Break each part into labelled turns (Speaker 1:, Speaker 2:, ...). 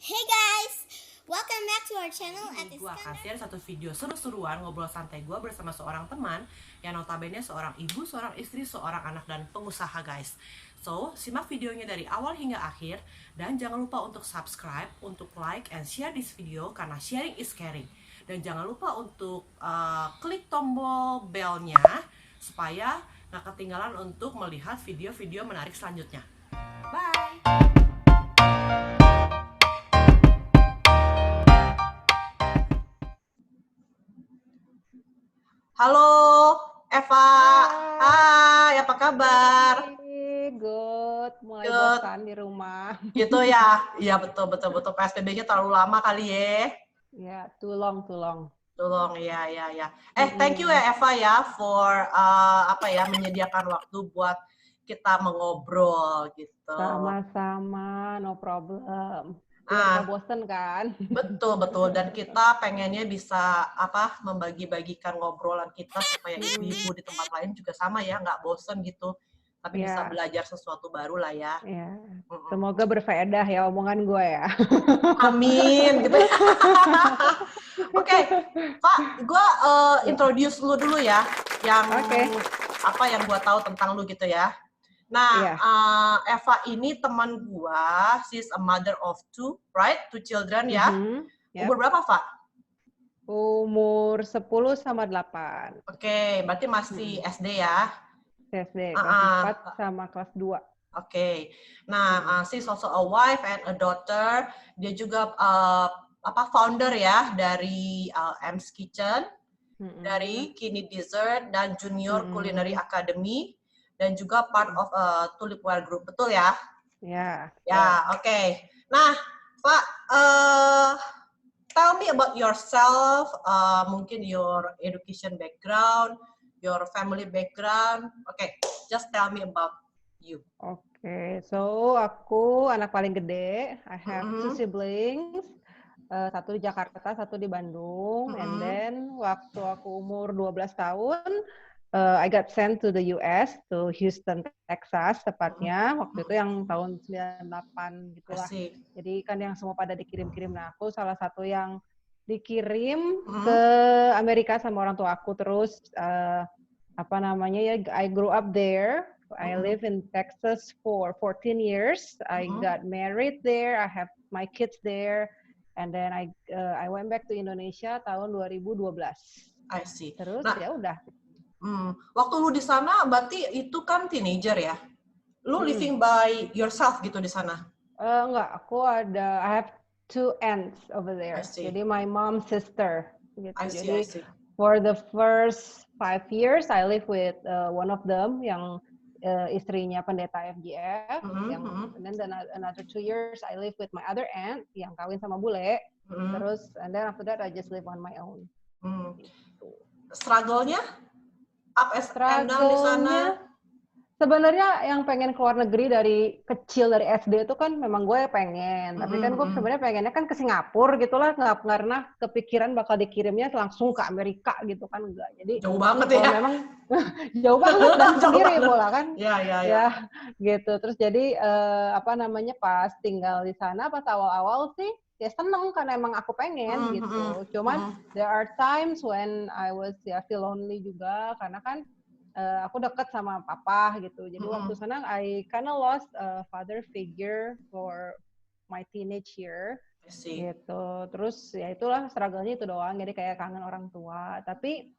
Speaker 1: Hey guys, welcome back to our channel at
Speaker 2: Gue akan share satu video seru-seruan ngobrol santai gue bersama seorang teman yang notabene seorang ibu, seorang istri, seorang anak, dan pengusaha guys. So, simak videonya dari awal hingga akhir dan jangan lupa untuk subscribe, untuk like and share this video karena sharing is caring. Dan jangan lupa untuk klik tombol belnya supaya gak ketinggalan untuk melihat video-video menarik selanjutnya. Bye! Halo, Eva. Hai, apa kabar?
Speaker 3: Good, mulai
Speaker 2: Good.
Speaker 3: bosan di rumah.
Speaker 2: Gitu ya? Iya betul betul betul. PSBB-nya terlalu lama kali ya.
Speaker 3: Ya, too long.
Speaker 2: Tolong ya. Thank you ya Eva ya for menyediakan waktu buat kita mengobrol gitu.
Speaker 3: Sama-sama, no problem. Biar gak bosen kan?
Speaker 2: Betul dan kita pengennya bisa membagi-bagikan ngobrolan kita supaya ibu-ibu di tempat lain juga sama ya, nggak bosen gitu. Tapi bisa belajar sesuatu baru lah ya.
Speaker 3: Ya. Semoga berfaedah ya omongan gue ya.
Speaker 2: Amin gitu. Oke, Pak, gue introduce lu dulu ya, yang yang gue tahu tentang lu gitu ya. Nah, Eva ini teman gue, she's a mother of two, right? Two children ya. Umur berapa, Pak?
Speaker 3: Umur 10 sama 8.
Speaker 2: Oke, berarti masih SD ya?
Speaker 3: SD, kelas 4 sama kelas 2.
Speaker 2: Oke. Nah, she's also a wife and a daughter. Dia juga founder ya dari M's Kitchen, dari Kini Dessert dan Junior Culinary Academy, dan juga part of Tulipware Group, betul ya?
Speaker 3: Ya.
Speaker 2: Ya, oke. Nah, Pak, tell me about yourself, mungkin your education background, your family background. Okay, just tell me about you.
Speaker 3: Okay, so aku anak paling gede. I have two siblings. Satu di Jakarta, satu di Bandung. And then waktu aku umur 12 tahun, I got sent to the US, to Houston, Texas tepatnya. Waktu itu yang tahun 98 gitulah. Jadi kan yang semua pada dikirim-kirim. Nah, aku salah satu yang dikirim ke Amerika sama orang tua aku. Terus I grew up there. I live in Texas for 14 years. I got married there. I have my kids there. And then I went back to Indonesia tahun 2012.
Speaker 2: I see.
Speaker 3: Terus
Speaker 2: nah,
Speaker 3: ya udah.
Speaker 2: Waktu lu di sana berarti itu kan teenager ya? Lu living by yourself gitu di sana?
Speaker 3: Enggak, I have two aunts over there. Jadi my mom's sister gitu.
Speaker 2: I see.
Speaker 3: For the first 5 years I live with one of them yang istrinya pendeta FGF, and then another 2 years I live with my other aunt yang kawin sama bule. Terus and then after that I just live on my own.
Speaker 2: Struggle-nya? Up and down di sana?
Speaker 3: Sebenarnya yang pengen keluar negeri dari kecil, dari SD itu kan memang gue pengen. Tapi kan gue sebenarnya pengennya kan ke Singapura gitulah, nggak pernah kepikiran bakal dikirimnya langsung ke Amerika gitu kan, enggak. Jadi
Speaker 2: jauh banget ya?
Speaker 3: Memang jauh banget dan sendiri pula kan.
Speaker 2: Ya,
Speaker 3: gitu. Terus jadi pas tinggal di sana pas awal-awal sih ya seneng karena emang aku pengen gitu. Cuman there are times when I was feel lonely juga karena kan aku dekat sama papa gitu. Jadi waktu sana I kind of lost a father figure for my teenage year. Gitu. Terus ya itulah struggle-nya itu doang. Jadi kayak kangen orang tua. Tapi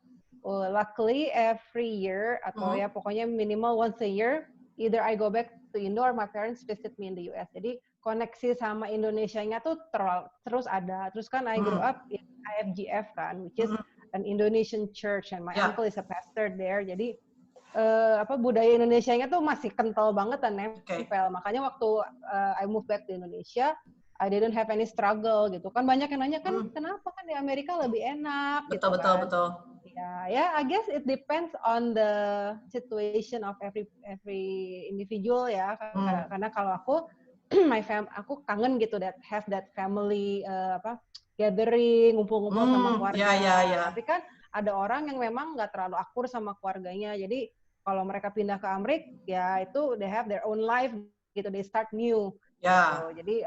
Speaker 3: luckily every year atau ya pokoknya minimal once a year, either I go back to Indo or my parents visit me in the US. Jadi koneksi sama Indonesianya tuh terus ada. Terus kan I grew up in IFGF kan, which is an Indonesian church and my uncle is a pastor there. Jadi budaya Indonesianya tuh masih kental banget dan nempel. Makanya waktu I move back to Indonesia, I didn't have any struggle gitu. Kan banyak yang nanya kan kenapa kan di Amerika lebih enak gitu kan.
Speaker 2: Betul.
Speaker 3: Ya, I guess it depends on the situation of every individual ya. Karena kalau aku aku kangen gitu have that family gathering, ngumpul-ngumpul sama keluarga.
Speaker 2: Ya.
Speaker 3: Tapi kan ada orang yang memang nggak terlalu akur sama keluarganya. Jadi kalau mereka pindah ke Amerika, ya itu they have their own life gitu, they start new. Gitu. Jadi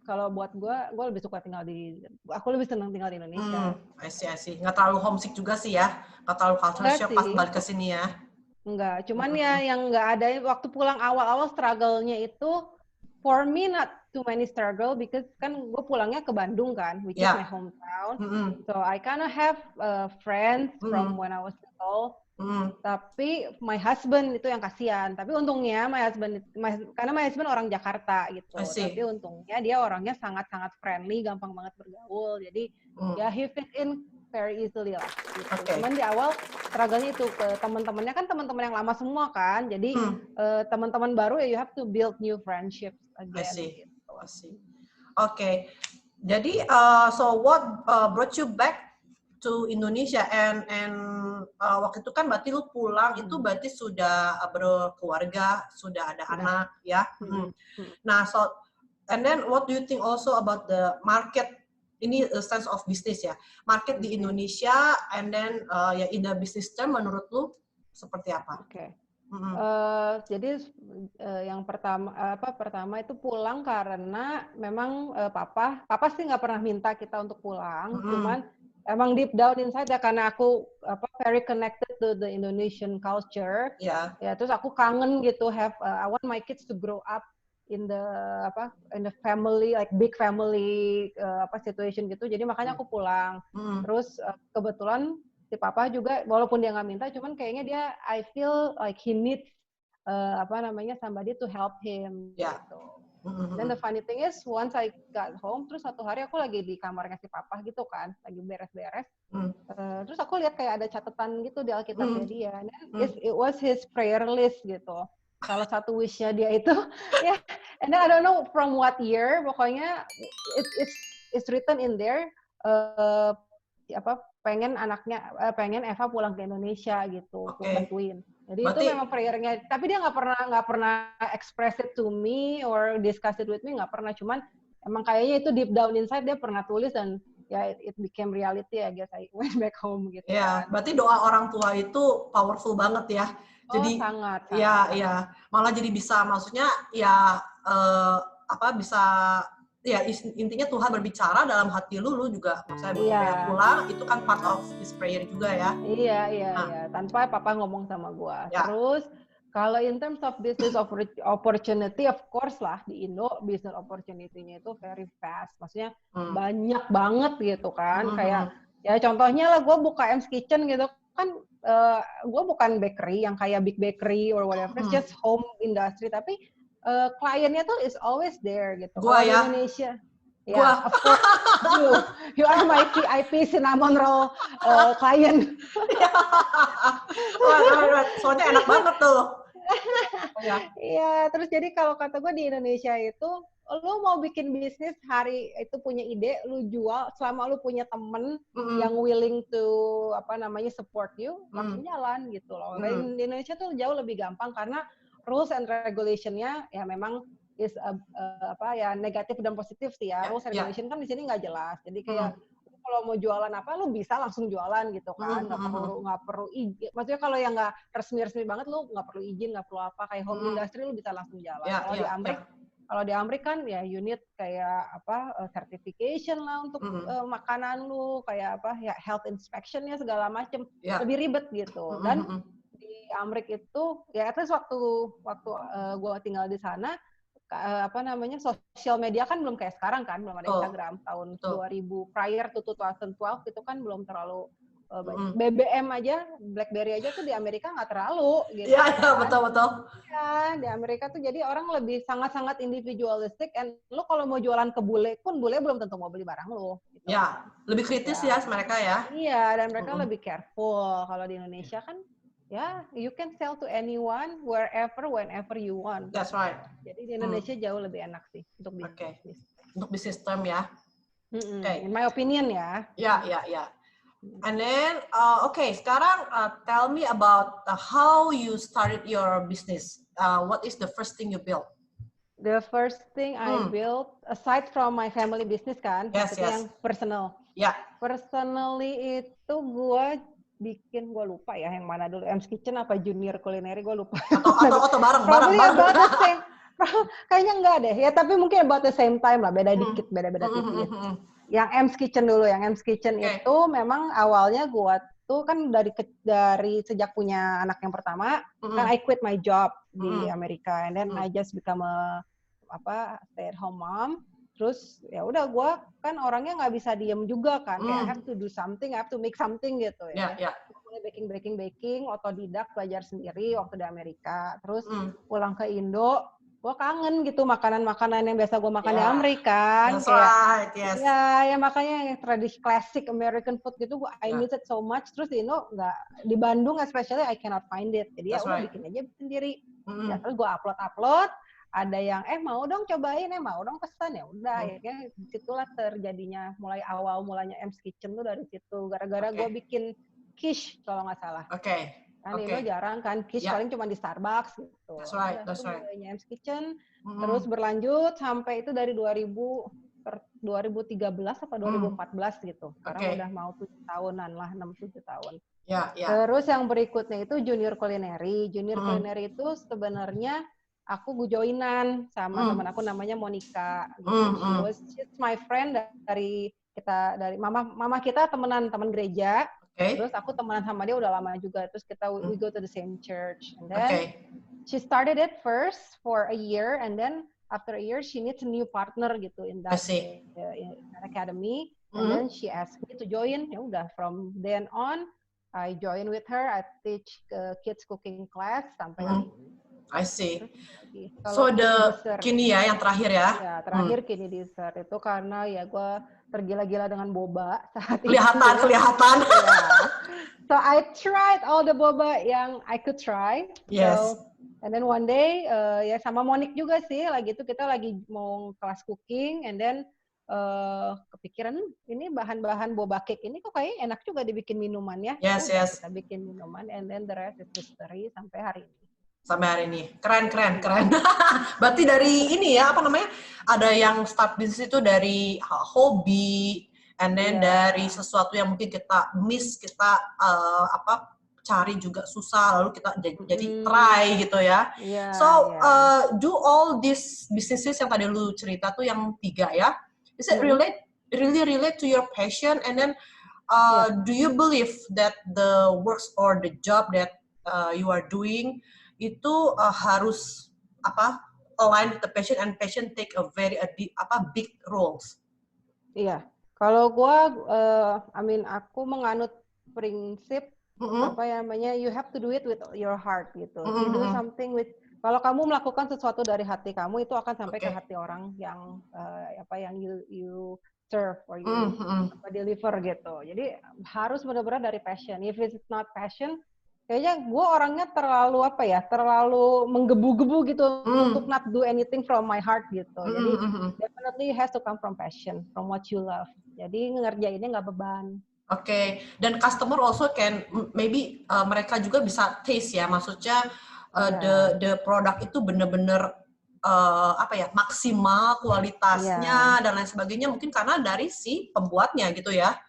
Speaker 3: kalau buat gue lebih suka aku lebih senang tinggal di Indonesia.
Speaker 2: I see. Nggak terlalu homesick juga sih ya, nggak terlalu culture shock pas balik ke sini ya.
Speaker 3: Enggak, cuman ya yang nggak ada waktu pulang awal-awal struggle-nya itu, for me not too many struggle because kan gue pulangnya ke Bandung kan, which is my hometown. So I kind of have friends from when I was little. Tapi my husband itu yang kasihan. Tapi untungnya karena my husband orang Jakarta gitu. Tapi untungnya dia orangnya sangat-sangat friendly, gampang banget bergaul. Jadi ya he fit in very easily lah. Gitu. Cuman di awal struggle-nya itu ke teman-temannya kan teman-teman yang lama semua kan. Jadi teman-teman baru ya you have to build new friendships again.
Speaker 2: I see. Okay. Jadi so what brought you back to Indonesia and waktu itu kan berarti lu pulang itu berarti sudah berkeluarga, sudah ada anak ya. Nah, so and then what do you think also about the market, ini sense of business ya, market di Indonesia and then ya in the business term menurut lu seperti apa?
Speaker 3: Jadi yang pertama itu pulang karena memang papa sih nggak pernah minta kita untuk pulang, cuman emang deep down inside ya karena aku very connected to the Indonesian culture. Ya terus aku kangen gitu I want my kids to grow up in the family like big family situation gitu. Jadi makanya aku pulang. Terus kebetulan si papa juga walaupun dia nggak minta cuman kayaknya dia I feel like he needs somebody to help him gitu. Dan the funny thing is, once I got home, terus satu hari aku lagi di kamarnya si papa gitu kan, lagi beres-beres. Terus aku lihat kayak ada catatan gitu di Alkitabnya dia. And it was his prayer list gitu. Salah satu wish-nya dia itu, and then I don't know from what year, pokoknya it's written in there, pengen Eva pulang ke Indonesia gitu, untuk bantuin. Jadi berarti, itu memang prayer-nya, tapi dia nggak pernah express it to me or discuss it with me, nggak pernah. Cuman emang kayaknya itu deep down inside dia pernah tulis dan ya it became reality. I guess I went back home gitu.
Speaker 2: Ya, berarti doa orang tua itu powerful banget ya. Jadi
Speaker 3: sangat.
Speaker 2: Ya, malah jadi bisa, maksudnya ya bisa. Ya intinya Tuhan berbicara dalam hati lu juga maksudnya pulang itu kan part of his prayer juga ya.
Speaker 3: Iya. Tanpa papa ngomong sama gua. Terus kalau in terms of business opportunity, of course lah di Indo business opportunity-nya itu very fast. Maksudnya banyak banget gitu kan. Kayak ya contohnya lah gua buka M's Kitchen gitu kan, gua bukan bakery yang kayak big bakery or whatever, it's just home industry, tapi kliennya tuh is always there gitu.
Speaker 2: Gua ya.
Speaker 3: Di Indonesia, of course you are my VIP cinnamon roll client.
Speaker 2: Soalnya enak banget tuh.
Speaker 3: Iya, terus jadi kalau kata gue di Indonesia itu, lu mau bikin bisnis hari itu punya ide, lu jual selama lu punya temen yang willing to support you, langsung jalan gitu loh. Di Indonesia tuh jauh lebih gampang karena rules and regulation-nya ya memang is negatif dan positif sih ya. Rules and regulation kan di sini nggak jelas. Jadi kayak kalau mau jualan apa lu bisa langsung jualan gitu kan. Nggak perlu izin. Maksudnya kalau yang nggak resmi banget lu nggak perlu izin, nggak perlu apa, kayak home industry lu bisa langsung jalan. Kalau di Amerika kan ya unit kayak certification lah untuk makanan lu, kayak health inspection-nya segala macem. Lebih ribet gitu. Dan Amerika itu ya at least waktu gue tinggal di sana sosial media kan belum kayak sekarang kan, belum ada Instagram tahun 2000 prior to 2012 itu kan belum terlalu BBM aja, BlackBerry aja tuh di Amerika nggak terlalu gitu.
Speaker 2: Iya, betul.
Speaker 3: Ya, di Amerika tuh jadi orang lebih sangat-sangat individualistic, and lu kalau mau jualan ke bule pun bule belum tentu mau beli barang lu gitu.
Speaker 2: Ya, lebih kritis ya mereka ya.
Speaker 3: Iya, dan mereka lebih careful. Kalau di Indonesia kan you can sell to anyone, wherever, whenever you want.
Speaker 2: That's right.
Speaker 3: Jadi di Indonesia jauh lebih enak sih untuk bisnis.
Speaker 2: Untuk bisnis term ya.
Speaker 3: In my opinion ya.
Speaker 2: Ya. And then, sekarang tell me about how you started your business. What is the first thing you built?
Speaker 3: The first thing I built, aside from my family business kan, yang personal. Personally itu gue bikin, gue lupa ya yang mana dulu, M's Kitchen apa Junior Culinary, gue lupa.
Speaker 2: Atau bareng.
Speaker 3: Kayaknya enggak deh. Ya tapi mungkin about the same time lah, beda dikit, beda-beda tipis. Yang M's Kitchen dulu, yang M's Kitchen itu memang awalnya gua tuh kan dari sejak punya anak yang pertama, kan I quit my job di Amerika, and then I just become a stay at home mom. Terus ya udah gue kan orangnya nggak bisa diem juga kan, kayak I have to do something, I have to make something gitu ya. Mulai baking, otodidak belajar sendiri waktu di Amerika. Terus pulang ke Indo, gue kangen gitu makanan-makanan yang biasa gue makan di Amerika.
Speaker 2: That's right, yes.
Speaker 3: Ya makanya yang tradisi classic American food gitu, I miss it so much. Terus di Indo nggak, di Bandung especially I cannot find it. Jadi ya udah bikin aja sendiri. Ya, terus gue upload. Ada yang mau dong cobain, mau dong pesan, ya udah akhirnya disitulah terjadinya mulanya M's Kitchen tuh dari situ gara-gara gue bikin quiche kalau nggak salah. Kan Indo jarang kan quiche, paling cuma di Starbucks gitu.
Speaker 2: That's right.
Speaker 3: Mulainya M's Kitchen terus berlanjut sampai itu dari 2013 apa 2014 gitu. Sekarang udah mau 7 tahunan lah, 6-7 tahun. Terus yang berikutnya itu Junior Culinary. Junior Culinary itu sebenarnya aku joinan sama teman aku namanya Monica. She's my friend dari mama kita teman gereja. Terus aku temenan sama dia udah lama juga. Terus we go to the same church. And then she started it first for a year, and then after a year she needs a new partner gitu in that academy. And then she asked me to join. Ya udah, from then on I join with her. I teach kids cooking class sampai hari ini.
Speaker 2: I see. So kini ya yang terakhir ya?
Speaker 3: Ya terakhir kini dessert itu karena ya gue tergila-gila dengan boba saat
Speaker 2: kelihatan.
Speaker 3: So I tried all the boba yang I could try.
Speaker 2: Yes.
Speaker 3: So, and then one day ya sama Monik juga sih, kita lagi mau kelas cooking, and then kepikiran ini bahan-bahan boba cake ini kok kayak enak juga dibikin minuman ya.
Speaker 2: Yes.
Speaker 3: Kita bikin minuman, and then the rest is history sampai hari ini.
Speaker 2: Keren. Berarti dari ini ya, ada yang start bisnis itu dari hobi, and then dari sesuatu yang mungkin kita miss, kita cari juga susah, lalu kita jadi try gitu ya. Do all these businesses yang tadi lu cerita tuh yang 3 ya, is it really relate to your passion, and then do you believe that the works or the job that you are doing itu harus align with the passion, and passion take a very big roles.
Speaker 3: Iya, kalau gua aku menganut prinsip you have to do it with your heart gitu. You do something with, kalau kamu melakukan sesuatu dari hati kamu, itu akan sampai ke hati orang yang yang you serve or you deliver gitu. Jadi harus benar-benar dari passion. If it's not passion, kayaknya gue orangnya terlalu menggebu-gebu gitu untuk not do anything from my heart gitu. Jadi definitely has to come from passion, from what you love. Jadi ngerjainnya nggak beban.
Speaker 2: Dan customer also can maybe mereka juga bisa taste ya, maksudnya the product itu benar-benar maksimal kualitasnya dan lain sebagainya, mungkin karena dari si pembuatnya gitu ya.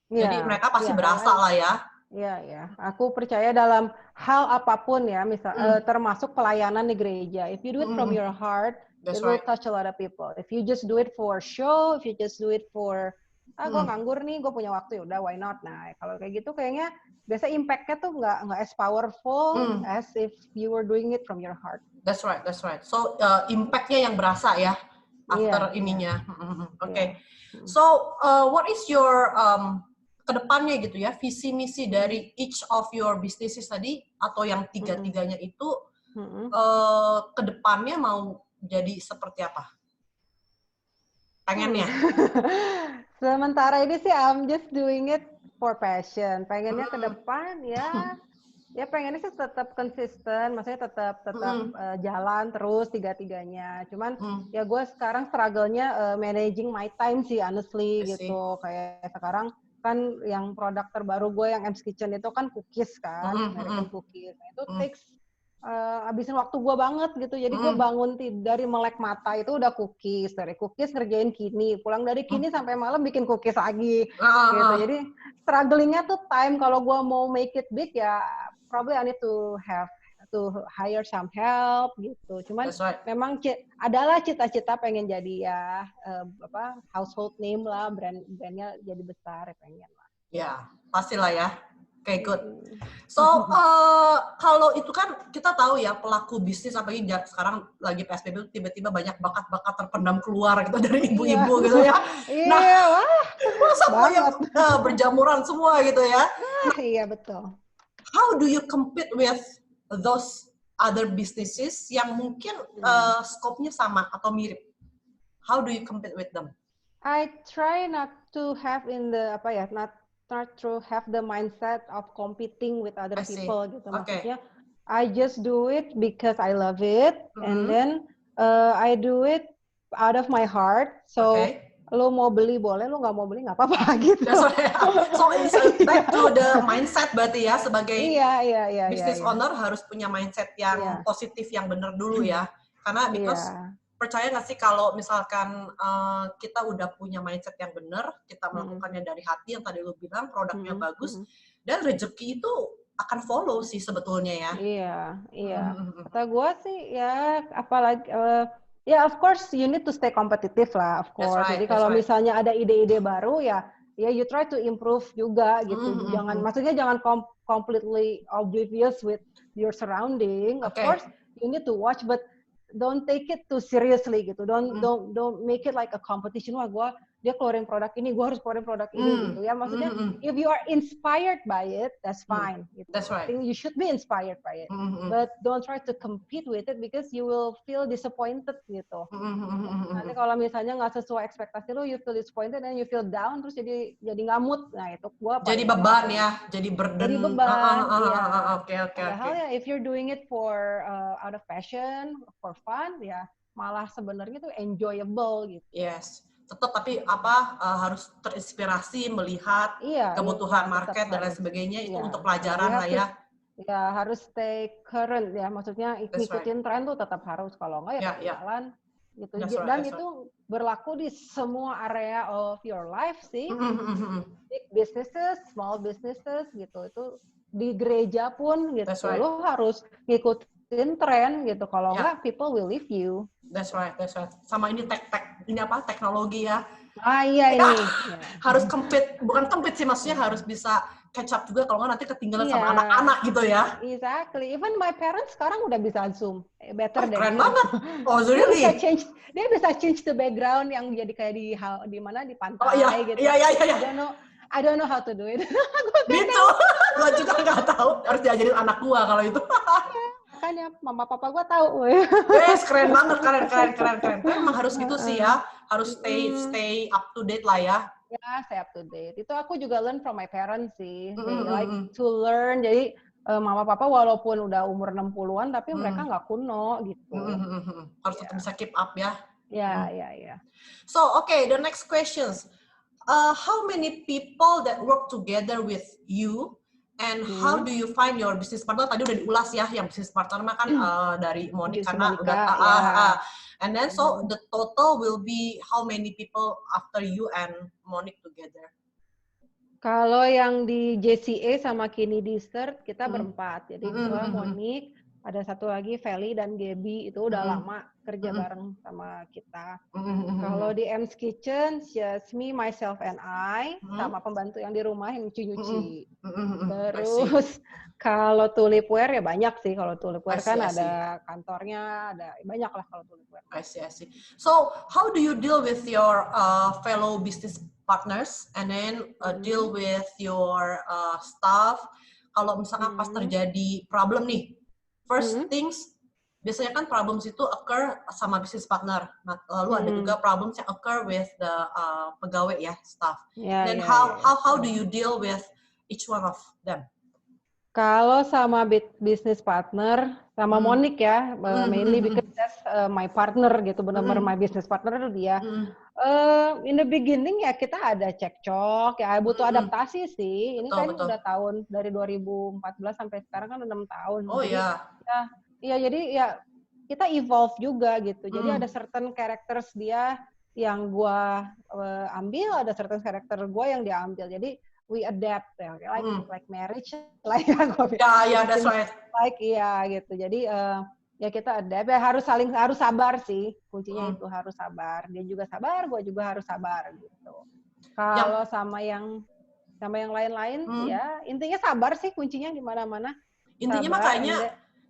Speaker 2: Jadi mereka pasti berasa lah ya.
Speaker 3: Iya. Aku percaya dalam hal apapun ya, termasuk pelayanan di gereja. If you do it from your heart, it will touch a lot of people. If you just do it for show, if you just do it for, gue nganggur nih, gue punya waktu, yaudah why not. Nah, kalau kayak gitu kayaknya biasa impact-nya tuh nggak as powerful as if you were doing it from your heart.
Speaker 2: That's right. So impact-nya yang berasa ya after ininya. So what is your kedepannya gitu ya, visi misi dari each of your businesses tadi, atau yang tiga-tiganya itu kedepannya mau jadi seperti apa? Pengennya?
Speaker 3: Sementara ini sih I'm just doing it for passion. Pengennya ke depan ya pengennya sih tetap konsisten, maksudnya tetap jalan terus tiga-tiganya. Cuman ya gue sekarang struggle-nya managing my time sih honestly gitu. Kayak sekarang kan yang produk terbaru gue yang M's Kitchen itu kan cookies kan, American cookies. Nah, itu takes habisin waktu gue banget gitu. Jadi gue bangun dari melek mata itu udah cookies, dari cookies ngerjain kini, pulang dari kini sampai malam bikin cookies lagi gitu. Jadi strugglingnya tuh time. Kalau gue mau make it big ya probably I need to have to hire some help gitu. Cuman
Speaker 2: That's right.
Speaker 3: memang adalah cita-cita pengen jadi ya household name lah, brandnya jadi besar ya pengen lah.
Speaker 2: Ya, pastilah ya. Oke, good.
Speaker 3: Hmm.
Speaker 2: So, kalau itu kan kita tahu ya pelaku bisnis apalagi sekarang lagi PSBB tiba-tiba banyak bakat-bakat terpendam keluar gitu dari ibu-ibu gitu ya. Nah, semua yang berjamuran semua gitu ya.
Speaker 3: Iya betul.
Speaker 2: How do you compete with those other businesses yang mungkin scope-nya sama atau mirip? How do you compete with them?
Speaker 3: I try not to have not to have the mindset of competing with other people gitu. Maksudnya, I just do it because I love it, and then I do it out of my heart. So, lo mau beli boleh, lo nggak mau beli nggak apa-apa gitu.
Speaker 2: So it's back to the mindset berarti ya sebagai business owner harus punya mindset yang positif yang benar dulu ya. Karena because percaya nggak sih kalau misalkan kita udah punya mindset yang benar, kita melakukannya dari hati yang tadi lu bilang produknya bagus dan rezeki itu akan follow sih sebetulnya ya.
Speaker 3: Iya. Kata gue sih ya apalagi ya of course you need to stay competitive lah of course. Jadi kalau misalnya ada ide-ide baru ya you try to improve juga gitu. Maksudnya jangan completely oblivious with your surrounding. Of course you need to watch but don't take it too seriously gitu. Don't make it like a competition. Wah, dia keluarin produk ini, gue harus keluarin produk ini gitu ya. Maksudnya, if you are inspired by it, that's fine. Gitu.
Speaker 2: That's right.
Speaker 3: I think you should be inspired by it, but don't try to compete with it because you will feel disappointed gitu. Nanti kalau misalnya nggak sesuai ekspektasi lo, you feel disappointed and you feel down, terus jadi nggak mood. Nah itu gue.
Speaker 2: Jadi beban ya, jadi burden.
Speaker 3: Jadi beban.
Speaker 2: Oke.
Speaker 3: Padahal ya, if you're doing it for out of passion, for fun, ya malah sebenarnya tuh enjoyable gitu.
Speaker 2: Yes. Tetap tapi harus terinspirasi melihat kebutuhan market dan lain sebagainya itu untuk pelajaran lah ya.
Speaker 3: Ya harus stay current ya, maksudnya ikutin tren tuh tetap harus, kalau enggak ya jalan gitu. Dan itu berlaku di semua area of your life sih. Big businesses, small businesses gitu. Itu di gereja pun gitu. Lo harus ngikutin tren gitu. Kalau enggak people will leave you.
Speaker 2: That's right. Sama ini teknologi ya.
Speaker 3: Ini.
Speaker 2: Harus bukan compete sih, maksudnya harus bisa catch up juga, kalau nggak nanti ketinggalan sama anak-anak gitu ya.
Speaker 3: Exactly. Even my parents sekarang udah bisa Zoom. Better than
Speaker 2: keren banget. Oh, really?
Speaker 3: Dia bisa change the background yang jadi kayak di mana di pantai gitu.
Speaker 2: Iya.
Speaker 3: I don't know how to do it.
Speaker 2: Gitu. Gue juga nggak tahu. Harus diajarin anak gue kalau itu.
Speaker 3: Makanya mama papa gue tahu.
Speaker 2: Yes, keren banget, keren. Emang harus gitu sih ya, harus stay up to date lah ya.
Speaker 3: Ya, stay up to date. Itu aku juga learn from my parents sih. They like to learn. Jadi mama papa walaupun udah umur 60-an tapi mereka nggak kuno gitu.
Speaker 2: Harus tetap bisa keep up ya.
Speaker 3: Ya.
Speaker 2: So, the next questions. How many people that work together with you? And how do you find your business partner? Tadi udah diulas ya, yang business partner mah kan dari Monica karena udah and then so the total will be how many people after you and Monique together?
Speaker 3: Kalau yang di JCA sama Kini Dessert kita berempat. Jadi gua, Monique, ada satu lagi Feli dan Gaby, itu udah lama kerja bareng sama kita. Kalau di M's Kitchen, just me, myself, and I, sama pembantu yang di rumah yang nyuci-nyuci. Terus kalau Tulipware ya banyak sih. Kalau Tulipware kan ada kantornya, ada banyak lah kalau Tulipware.
Speaker 2: I see. So how do you deal with your fellow business partners and then deal with your staff? Kalau misalkan pas terjadi problem nih, first things, biasanya kan problems itu occur sama business partner. Nah, lalu ada juga problems yang occur with the pegawai ya, staff. Then how do you deal with each one of them?
Speaker 3: Kalau sama business partner, sama Monique ya, mainly because that's my partner gitu, benar-benar my business partner itu dia. In the beginning ya kita ada cekcok, ya butuh adaptasi sih. Ini betul. Udah tahun dari 2014 sampai sekarang kan 6 tahun.
Speaker 2: Oh iya.
Speaker 3: Iya, jadi ya kita evolve juga gitu. Jadi ada certain characters dia yang gua ambil, ada certain character gua yang dia ambil. Jadi we adapt ya, like marriage, like
Speaker 2: That's right.
Speaker 3: like gitu. Jadi ya kita adapt, ya harus sabar sih, kuncinya itu harus sabar. Dia juga sabar, gue juga harus sabar gitu. Kalau sama yang lain-lain, ya intinya sabar sih kuncinya di mana-mana.
Speaker 2: Intinya mah kayaknya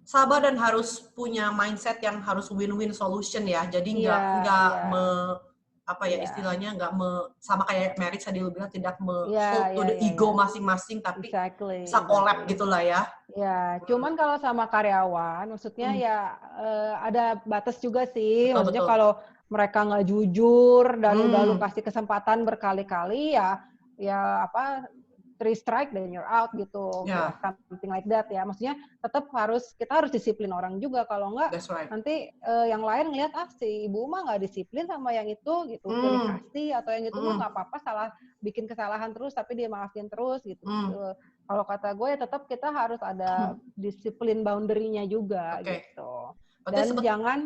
Speaker 2: sabar dan harus punya mindset yang harus win-win solution ya. Jadi istilahnya nggak sama kayak marriage tadi lu bilang, tidak hold to the ego masing-masing, tapi bisa collab gitulah ya.
Speaker 3: Ya, cuman kalau sama karyawan, maksudnya ya ada batas juga sih. Maksudnya kalau mereka nggak jujur dan udah lu kasih kesempatan berkali-kali, ya 3 strike then you're out gitu, something like that ya. Maksudnya tetap kita harus disiplin orang juga, kalau enggak nanti yang lain ngeliat si ibu mah nggak disiplin sama yang itu gitu, pilih kasih atau yang itu mah nggak apa-apa, bikin kesalahan terus tapi dia maafin terus gitu. Kalau kata gue ya tetap kita harus ada disiplin boundary-nya juga gitu. Dan jangan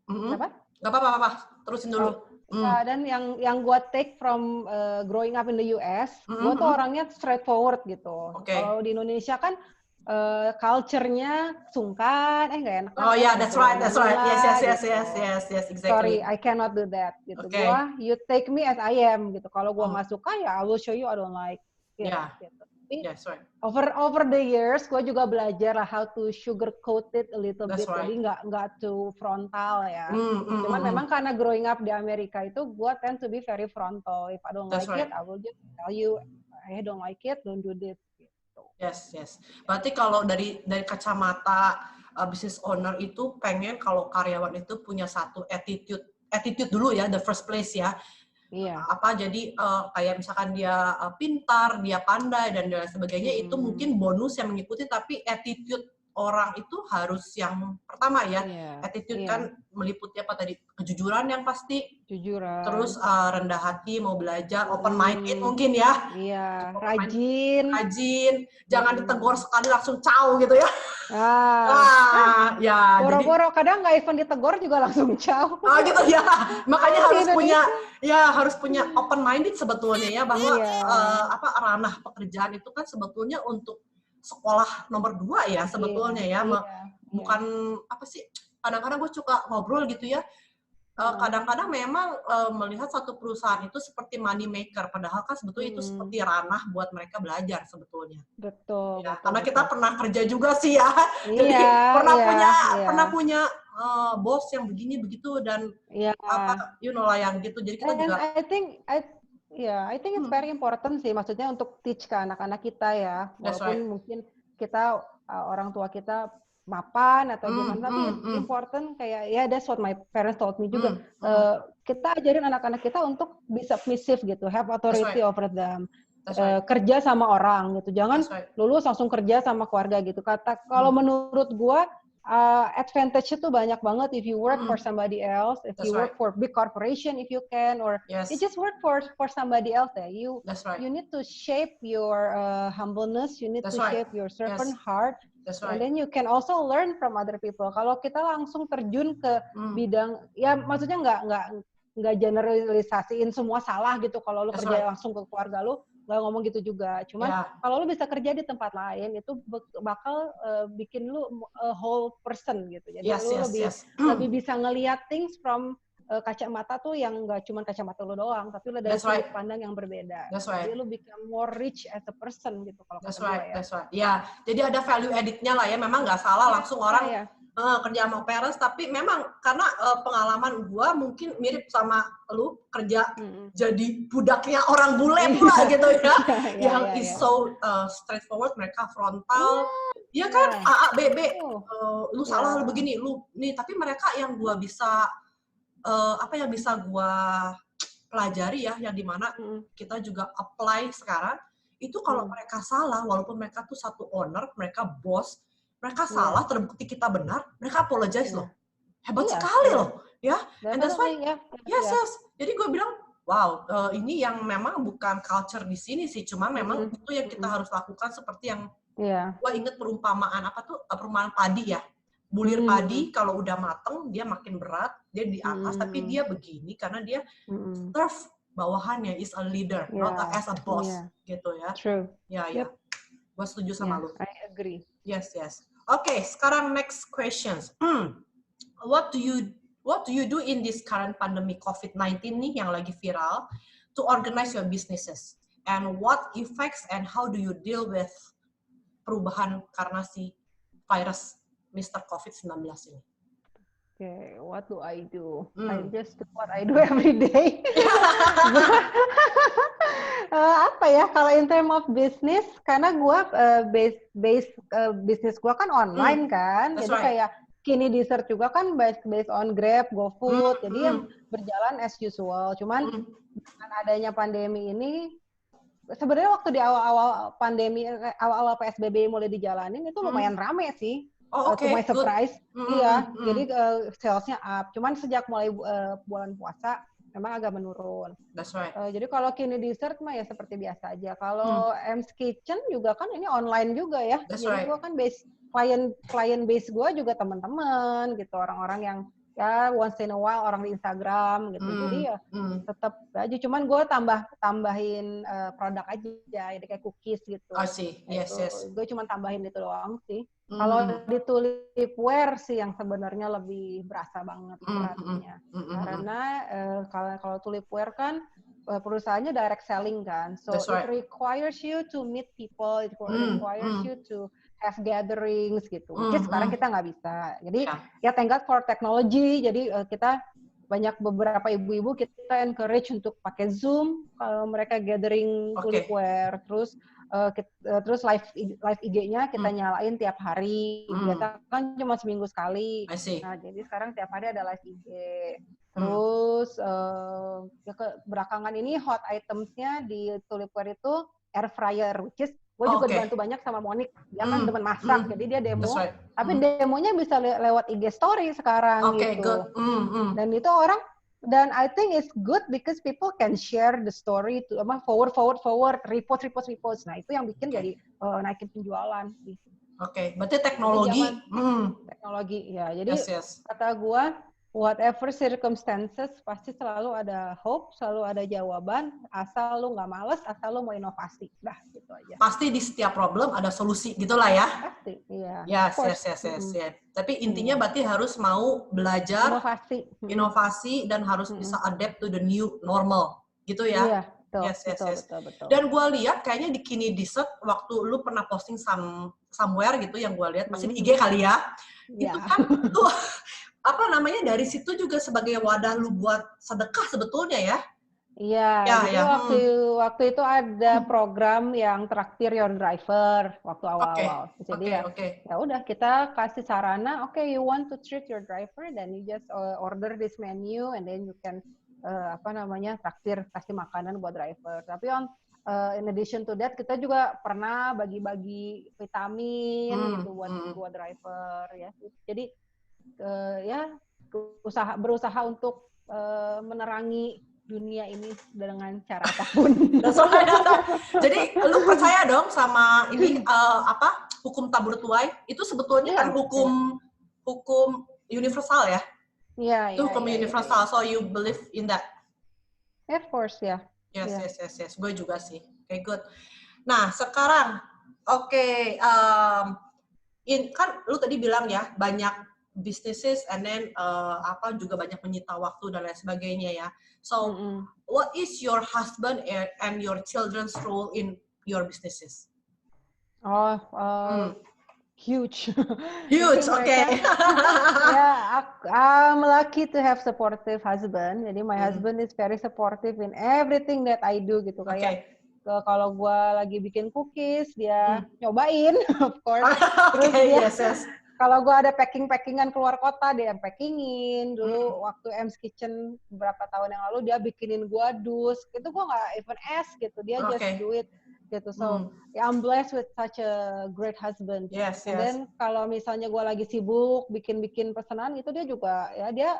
Speaker 3: apa?
Speaker 2: Nggak apa-apa, terusin dulu.
Speaker 3: Dan yang gue take from growing up in the US, gue tuh orangnya straightforward gitu. Kalau di Indonesia kan culture-nya sungkan, nggak enak.
Speaker 2: Oh ya, that's right. Yes, exactly.
Speaker 3: Sorry, I cannot do that gitu. You take me as I am gitu. Kalau gue nggak suka ya I will show you I don't like. Gitu.
Speaker 2: That's right.
Speaker 3: Over the years, gue juga belajar lah how to sugarcoat it a little bit. Jadi nggak too frontal ya. Cuman memang karena growing up di Amerika itu, gue tend to be very frontal. If I don't like it, I will just tell you, I don't like it, don't do this. Gitu.
Speaker 2: Yes. Berarti kalau dari kacamata business owner itu pengen kalau karyawan itu punya satu attitude dulu ya, the first place ya.
Speaker 3: Iya.
Speaker 2: Jadi kayak misalkan dia pintar, dia pandai dan lain sebagainya, itu mungkin bonus yang mengikuti, tapi attitude orang itu harus yang pertama ya. Attitude kan meliputi apa tadi? Kejujuran yang pasti. Terus rendah hati, mau belajar, open minded mungkin ya.
Speaker 3: Iya, rajin.
Speaker 2: Jangan ditegur sekali langsung caw gitu ya.
Speaker 3: Boro-boro kadang nggak even ditegur juga langsung caw.
Speaker 2: Gitu ya. Makanya harus punya open minded sebetulnya ya, bahwa ranah pekerjaan itu kan sebetulnya untuk sekolah nomor 2 ya sebetulnya ya. Bukan apa sih, kadang-kadang gue suka ngobrol gitu ya. Kadang-kadang memang melihat satu perusahaan itu seperti money maker, padahal kan sebetulnya itu seperti ranah buat mereka belajar sebetulnya.
Speaker 3: Betul.
Speaker 2: Karena kita pernah kerja juga sih ya. Jadi pernah punya bos yang begini begitu dan yang gitu. Jadi kita juga.
Speaker 3: I think it's very important sih, maksudnya untuk teach ke anak-anak kita ya. Walaupun mungkin kita orang tua kita mapan atau gimana, tapi important kayak that's what my parents told me juga. Kita ajarin anak-anak kita untuk be submissive gitu, have authority over them. Kerja sama orang gitu, jangan lulus langsung kerja sama keluarga gitu. Kalau menurut gua advantage itu banyak banget if you work for somebody else, if you work for big corporation if you can, or you just work for somebody else there. You need to shape your humbleness, you need to shape your servant heart. And then you can also learn from other people. Kalau kita langsung terjun ke bidang, ya maksudnya nggak generalisasiin semua salah gitu. Kalau lu kerja langsung ke keluarga lu, nggak ngomong gitu juga. Cuman kalau lu bisa kerja di tempat lain, itu bakal bikin lu a whole person gitu. Jadi lu lebih bisa ngelihat things from kacamata tuh yang nggak cuma kacamata lu doang, tapi lu dari sudut pandang yang berbeda. Jadi lu become more rich as a person gitu kalau kata gue ya.
Speaker 2: That's right. Ya, jadi ada value edit-nya lah ya. Memang nggak salah langsung orang kerja sama parents, tapi memang karena pengalaman gua mungkin mirip sama lu kerja jadi budaknya orang bule pula gitu ya. Yang is so straightforward, mereka frontal. Ya kan, A, B, lu salah, lu begini, lu nih, tapi mereka yang gua bisa yang bisa gua pelajari ya, yang dimana kita juga apply sekarang, itu kalau mereka salah, walaupun mereka tuh satu owner, mereka bos, mereka salah, terbukti kita benar, mereka apologize loh. Hebat sekali loh. Ya, and that's why, yes. Jadi gue bilang, wow, ini yang memang bukan culture di sini sih, cuma memang itu yang kita harus lakukan, seperti yang gue inget perumpamaan perumpamaan padi ya. Bulir padi kalau udah mateng dia makin berat, dia di atas, tapi dia begini karena dia serve bawahannya is a leader, not as a boss, gitu ya.
Speaker 3: True.
Speaker 2: Ya. Gue setuju sama lu.
Speaker 3: I agree.
Speaker 2: Yes. Oke, sekarang next questions. What do you do in this current pandemic COVID-19 nih yang lagi viral to organize your businesses? And what effects and how do you deal with perubahan karena si virus Mr. COVID-19 ini?
Speaker 3: Okay, what do I do? I just do what I do every day. Apa ya, kalau in term of business, karena gue bisnis gue kan online kan, jadi kayak Kini Dessert juga kan based on Grab, GoFood, jadi yang berjalan as usual. Cuman dengan adanya pandemi ini, sebenarnya waktu di awal-awal pandemi, awal-awal PSBB mulai dijalanin itu lumayan rame sih.
Speaker 2: To
Speaker 3: my surprise, jadi salesnya up. Cuman sejak mulai bulan puasa memang agak menurun.
Speaker 2: That's right.
Speaker 3: Jadi kalau Kini Dessert mah ya seperti biasa aja. Kalau M's Kitchen juga kan ini online juga ya.
Speaker 2: That's
Speaker 3: jadi gue kan client base gue juga teman-teman gitu, orang-orang yang ya once in a while orang di Instagram gitu. Jadi ya tetap aja. Cuman gue tambahin produk aja, jadi kayak cookies gitu.
Speaker 2: I see. Yes.
Speaker 3: Gue cuma tambahin itu doang sih. Kalau di Tulipware sih yang sebenarnya lebih berasa banget berartinya. Karena kalau Tulipware kan perusahaannya direct selling kan. So it requires you to meet people, it requires you to have gatherings gitu. Which sekarang kita nggak bisa. Jadi ya thank God for technology. Jadi kita banyak beberapa ibu-ibu kita encourage untuk pakai Zoom kalau mereka gathering Tulipware. Terus live IG-nya kita nyalain tiap hari. Biasa kan cuma seminggu sekali. Nah, jadi sekarang tiap hari ada live IG. Terus belakangan ini hot items-nya di Tulipware itu air fryer, which is gue juga dibantu banyak sama Monik. Dia kan demen masak, jadi dia demo. Tapi demonya bisa lewat IG story sekarang gitu. Dan itu dan I think it's good because people can share the story to forward, repost. Nah, itu yang bikin jadi naikin penjualan.
Speaker 2: Oke, berarti teknologi.
Speaker 3: Teknologi, ya. Jadi kata gue, whatever circumstances, pasti selalu ada hope, selalu ada jawaban, asal lu nggak males, asal lu mau inovasi. Dah, gitu aja.
Speaker 2: Pasti di setiap problem ada solusi, gitulah ya?
Speaker 3: Pasti, iya.
Speaker 2: Yes. Tapi intinya berarti harus mau belajar, inovasi dan harus bisa adapt to the new normal, gitu ya?
Speaker 3: Iya,
Speaker 2: betul. Dan gue lihat kayaknya di Kini Dessert, waktu lu pernah posting somewhere gitu, yang gue lihat, pasti di IG kali ya, itu kan tuh, dari situ juga sebagai wadah lu buat sedekah sebetulnya ya?
Speaker 3: Iya, jadi waktu itu ada program yang traktir your driver waktu awal-awal. Jadi ya udah kita kasih sarana, you want to treat your driver, then you just order this menu and then you can traktir, kasih makanan buat driver. Tapi in addition to that kita juga pernah bagi-bagi vitamin gitu buat driver ya. Jadi berusaha untuk menerangi dunia ini dengan cara apapun.
Speaker 2: Jadi lu percaya dong sama ini hukum tabur tuai? Itu sebetulnya kan hukum universal ya?
Speaker 3: Iya.
Speaker 2: Itu hukum universal. So you believe in that?
Speaker 3: Of course, ya.
Speaker 2: Yes. Gue juga sih. Okay, good. Nah, sekarang kan lu tadi bilang ya banyak businesses and then juga banyak menyita waktu dan lain sebagainya ya. So, what is your husband and your children's role in your businesses?
Speaker 3: Huge.
Speaker 2: Huge, okay.
Speaker 3: I'm lucky to have supportive husband. Jadi my husband is very supportive in everything that I do gitu. Kayak kalau gue lagi bikin cookies, dia nyobain, of course. Terus
Speaker 2: yes.
Speaker 3: Kalau gue ada packingan keluar kota, dia yang packingin. Dulu waktu M's Kitchen beberapa tahun yang lalu, dia bikinin gue dus. Itu gue nggak even ask gitu. Dia just do it gitu. So, I'm blessed with such a great husband.
Speaker 2: Yes.
Speaker 3: Dan kalau misalnya gue lagi sibuk bikin pesanan, itu dia juga ya dia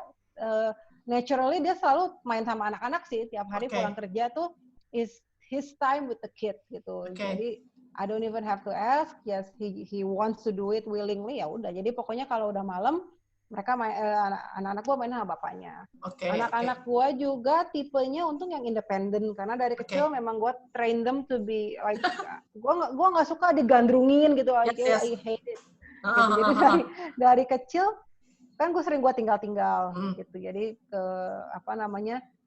Speaker 3: naturally dia selalu main sama anak-anak sih. Tiap hari pulang kerja tuh is his time with the kid gitu. Jadi I don't even have to ask, yes he wants to do it willingly, ya udah. Jadi pokoknya kalau udah malam mereka anak-anak gue main sama bapaknya.
Speaker 2: Oke.
Speaker 3: Anak-anak gue juga tipenya untung yang independen karena dari kecil memang gue train them to be like gue nggak suka digandrungin gitu.
Speaker 2: Yes.
Speaker 3: I hate it. Gitu. Jadi dari kecil kan gue sering gue tinggal gitu. Jadi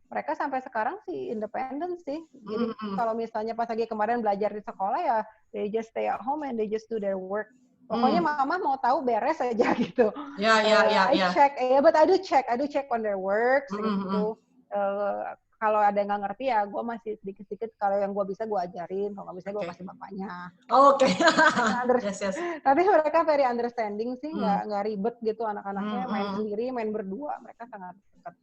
Speaker 3: mereka sampai sekarang sih independen sih. Jadi kalau misalnya pas lagi kemarin belajar di sekolah ya they just stay at home and they just do their work. Pokoknya mama mau tahu beres aja gitu. I check, but I do check on their work. Gitu. Kalau ada yang nggak ngerti ya, gue masih sedikit-sedikit. Kalau yang gue bisa gue ajarin, kalau nggak bisa gue kasih bapaknya.
Speaker 2: Oke.
Speaker 3: Yes. Tapi mereka very understanding sih, nggak ribet gitu anak-anaknya, main sendiri, main berdua, mereka sangat dekat.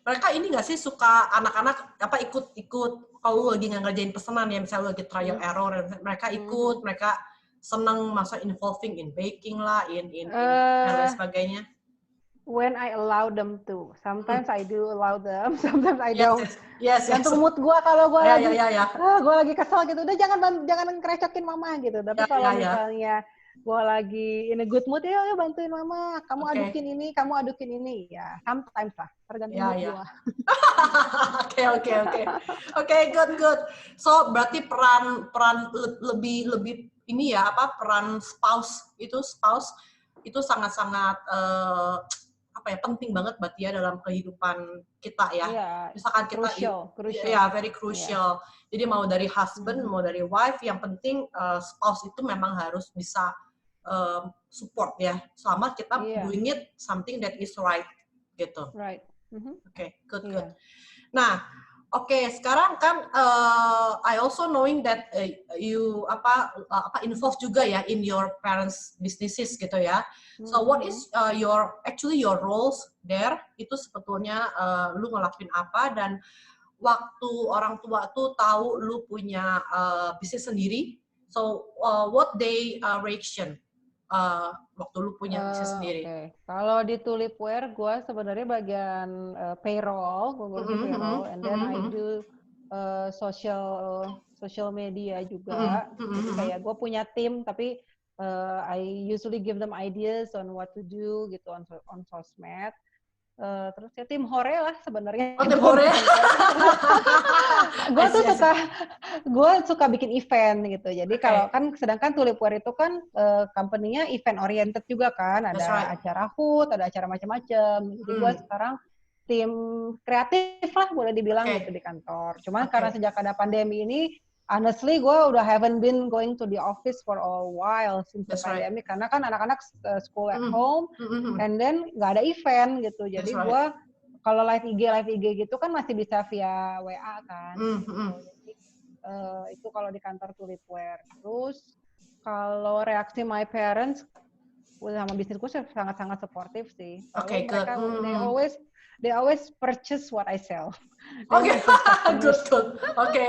Speaker 2: Mereka ini nggak sih suka anak-anak ikut kalau lagi ngerjain pesanan ya, misalnya lagi trial error, mereka ikut, mereka senang masa involving in baking lah, in dan lain sebagainya.
Speaker 3: When I allow them to, sometimes I do allow them, sometimes I don't.
Speaker 2: Yes.
Speaker 3: Gantung mood gue kalau gue gue lagi kesel gitu, udah jangan ngerecokin mama gitu. Tapi kalau misalnya gue lagi in a good mood, ya bantuin mama, kamu adukin ini, kamu adukin ini, ya sometimes lah, tergantung mood gue.
Speaker 2: Oke, good. So berarti peran lebih ini ya, peran spouse itu sangat-sangat penting banget berarti ya dalam kehidupan kita ya. Misalkan kita
Speaker 3: crucial.
Speaker 2: Very crucial. Jadi mau dari husband, mau dari wife, yang penting spouse itu memang harus bisa support ya, selama kita doing it something that is right gitu.
Speaker 3: Right.
Speaker 2: Oke, good. Nah, sekarang kan I also knowing that you involved juga ya in your parents' businesses gitu ya. So what is your roles there? Itu sebetulnya lu ngelakuin apa, dan waktu orang tua tuh tahu lu punya bisnis sendiri. So what they reaction waktu lu punya bisnis sendiri?
Speaker 3: Kalau di Tulipware, gue sebenarnya bagian payroll, gue ngurusin payroll, and then I do social media juga. Jadi kayak gue punya tim, tapi I usually give them ideas on what to do gitu on sosmed. Terus ya tim hore lah sebenarnya.
Speaker 2: Tim hore.
Speaker 3: Gue suka bikin event gitu. Jadi kalau kan sedangkan Tulipware itu kan company-nya event oriented juga kan, ada acara HUT, ada acara macam-macam. Jadi gue sekarang tim kreatif lah boleh dibilang gitu di kantor. Cuman karena sejak ada pandemi ini, honestly gue udah haven't been going to the office for a while since the pandemic, karena kan anak-anak school at home, and then nggak ada event gitu. Jadi gue kalau live IG gitu kan masih bisa via WA kan. Jadi, itu kalau di kantor Tulipware. Terus kalau reaksi my parents sama bisnisku sangat-sangat supportive sih. Mereka they always purchase what I sell.
Speaker 2: Good. Oke.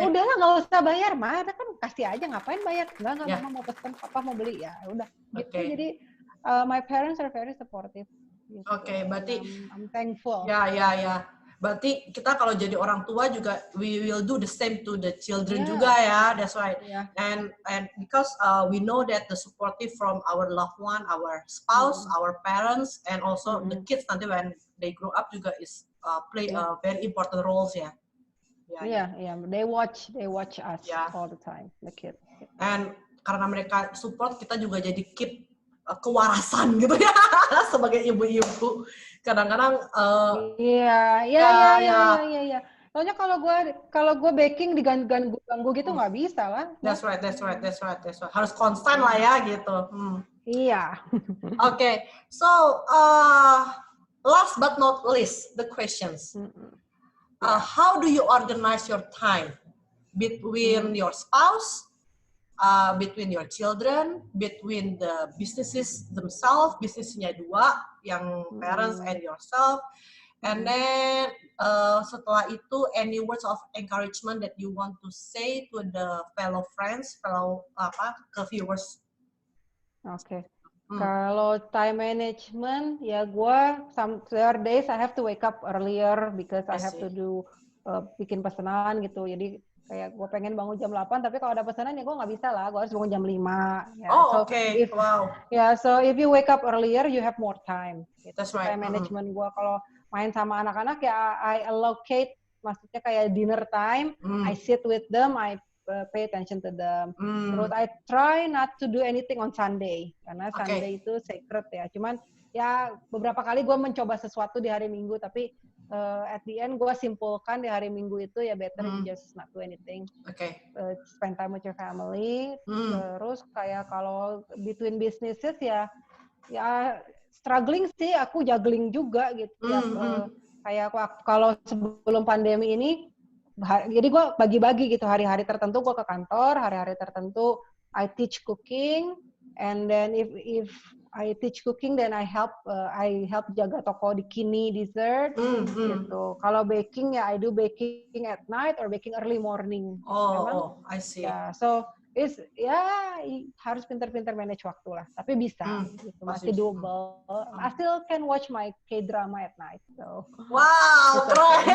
Speaker 3: Udahlah nggak usah bayar, mah kan kasih aja, ngapain bayar? Enggak, mama mau pesen, papa mau beli, ya udah. Gitu. Jadi my parents are very supportive. Gitu.
Speaker 2: Berarti
Speaker 3: I'm thankful.
Speaker 2: Ya. Berarti kita kalau jadi orang tua juga we will do the same to the children juga ya. That's right. And because we know that the supportive from our loved one, our spouse, our parents, and also the kids nanti when they grow up juga is play a very important roles ya.
Speaker 3: Yeah. They watch us all the time, the kids.
Speaker 2: And karena mereka support, kita juga jadi keep kewarasan gitu ya sebagai ibu-ibu. Kadang-kadang
Speaker 3: Iya. Soalnya kalau gue baking diganggu gitu nggak bisa lah.
Speaker 2: That's right. Harus konstan lah ya gitu.
Speaker 3: Iya.
Speaker 2: Oke. So last but not least, the questions. How do you organize your time between your spouse, between your children, between the businesses themselves, bisnisnya dua, yang parents and yourself, and then setelah itu any words of encouragement that you want to say to the fellow friends, ke viewers?
Speaker 3: Oke. Kalau time management, ya there are days I have to wake up earlier because I have to do bikin pesanan gitu. Jadi Kayak gue pengen bangun jam 8, tapi kalau ada pesanan ya gue nggak bisa lah, gue harus bangun jam 5. Ya.
Speaker 2: Oh,
Speaker 3: So
Speaker 2: okay. Wow.
Speaker 3: So if you wake up earlier, you have more time. Gitu.
Speaker 2: That's right.
Speaker 3: Time management gue kalau main sama anak-anak ya I allocate, maksudnya kayak dinner time, I sit with them, I pay attention to them. Terus I try not to do anything on Sunday, karena Sunday itu sacred ya. Cuman ya beberapa kali gue mencoba sesuatu di hari Minggu, tapi at the end gue simpulkan di hari Minggu itu ya better you just not do anything. Spend time with your family. Terus kayak kalau between businesses ya struggling sih, aku juggling juga gitu. Kayak kalau sebelum pandemi ini, jadi gue bagi-bagi gitu, hari-hari tertentu gue ke kantor, hari-hari tertentu I teach cooking, and then if I teach cooking, then I help jaga toko di Kini dessert gitu. Kalau baking ya I do baking at night or baking early morning.
Speaker 2: Oh, I see.
Speaker 3: Ya, so harus pintar-pintar manage waktu lah. Tapi bisa, gitu, masih doable. I still can watch my K-drama at night. So.
Speaker 2: Wow, keren.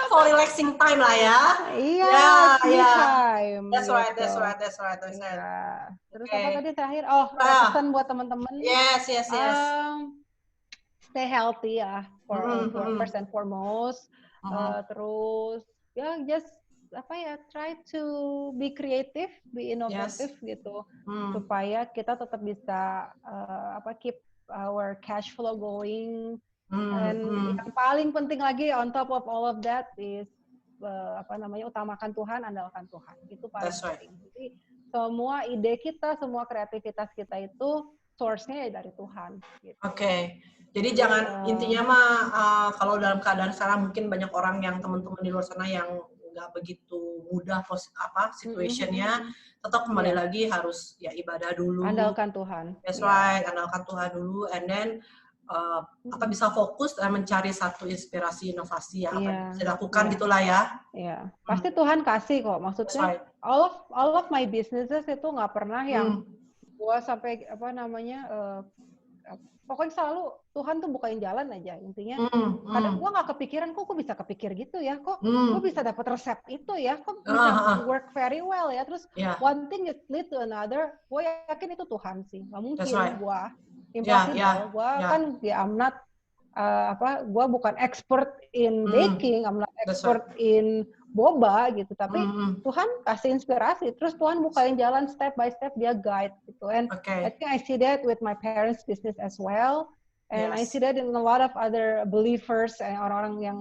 Speaker 2: For relaxing time lah ya.
Speaker 3: Iya, time.
Speaker 2: That's right.
Speaker 3: Yeah. Terus apa tadi terakhir? Pesan buat teman-teman.
Speaker 2: Yes.
Speaker 3: Stay healthy ya, first and foremost. Terus just try to be creative, be innovative gitu, supaya kita tetap bisa keep our cash flow going. And yang paling penting lagi on top of all of that is utamakan Tuhan, andalkan Tuhan. Itu paling penting. Jadi semua ide kita, semua kreativitas kita itu source-nya ya dari Tuhan. Gitu.
Speaker 2: Oke. Jadi jangan intinya mah kalau dalam keadaan sekarang mungkin banyak orang yang teman-teman di luar sana yang nggak begitu mudah situationnya, tetap kembali lagi harus ya ibadah dulu.
Speaker 3: Andalkan Tuhan.
Speaker 2: That's right, andalkan Tuhan dulu, and then bisa fokus dan mencari satu inspirasi inovasi yang akan bisa dilakukan gitulah ya.
Speaker 3: Iya, pasti Tuhan kasih kok. Maksudnya all of my businesses itu nggak pernah yang gua sampai pokoknya selalu Tuhan tuh bukain jalan aja intinya. Kadang gue nggak kepikiran, kok bisa kepikir gitu ya, kok gue bisa dapat resep itu ya, kok bisa work very well ya. Terus one thing lead to another, gue yakin itu Tuhan sih, nggak mungkin gue impossible. Gue kan I'm not gue bukan expert in baking, I'm not expert in boba gitu, tapi Tuhan kasih inspirasi, terus Tuhan bukain jalan step by step, dia guide gitu. And I think I see that with my parents' business as well, and I see that in a lot of other believers, orang-orang yang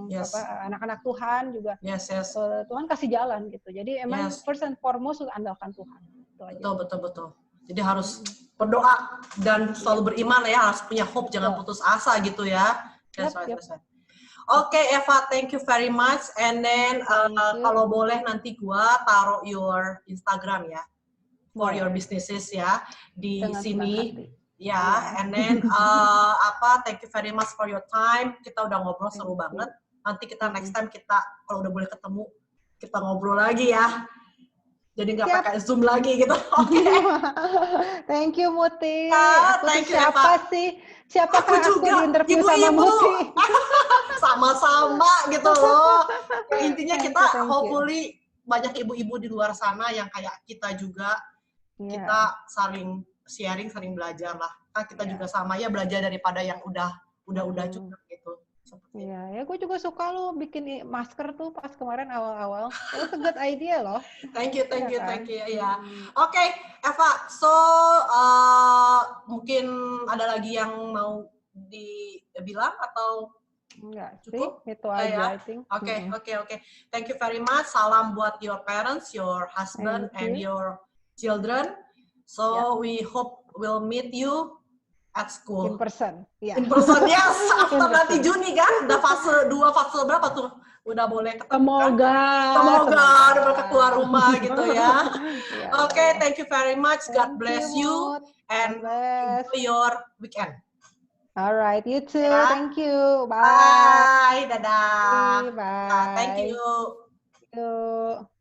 Speaker 3: anak-anak Tuhan juga. Tuhan kasih jalan gitu. Jadi emang first and foremost andalkan Tuhan.
Speaker 2: Betul. Jadi harus berdoa dan selalu beriman ya, harus punya hope, jangan putus asa gitu ya. That's right. Oke, Eva, thank you very much. And then kalau boleh nanti gua taruh your Instagram ya, for your businesses ya di sini. Ya, and then thank you very much for your time. Kita udah ngobrol seru banget. Nanti kita next time kalau udah boleh ketemu, kita ngobrol lagi ya. Jadi nggak pakai Zoom lagi gitu. Oke.
Speaker 3: Thank you, Muti.
Speaker 2: Thank you,
Speaker 3: Siapakah aku
Speaker 2: juga,
Speaker 3: diinterview sama Muti?
Speaker 2: Sama-sama gitu loh. Intinya kita hopefully banyak ibu-ibu di luar sana yang kayak kita juga. Kita saling sharing, saling belajar lah. Kan kita juga sama ya, belajar daripada yang udah juga gitu.
Speaker 3: Iya, ya gue juga suka lo bikin masker tuh pas kemarin awal-awal. Itu good idea loh.
Speaker 2: Thank you. Ya. Oke, Eva. So mungkin ada lagi yang mau dibilang atau
Speaker 3: enggak?
Speaker 2: Cukup?
Speaker 3: Itu aja, I think.
Speaker 2: Oke. Thank you very much. Salam buat your parents, your husband, and your children. So we hope we'll meet you at school.
Speaker 3: In person,
Speaker 2: In person, yes. After nanti Juni kan, udah fase 2, fase berapa tuh? Udah boleh ketemu Semoga udah boleh keluar rumah gitu ya. Oke, thank you very much. God bless you. And enjoy your weekend.
Speaker 3: Alright, you too. Thank you.
Speaker 2: Bye. Dadah.
Speaker 3: Bye.
Speaker 2: Thank you.
Speaker 3: Thank you.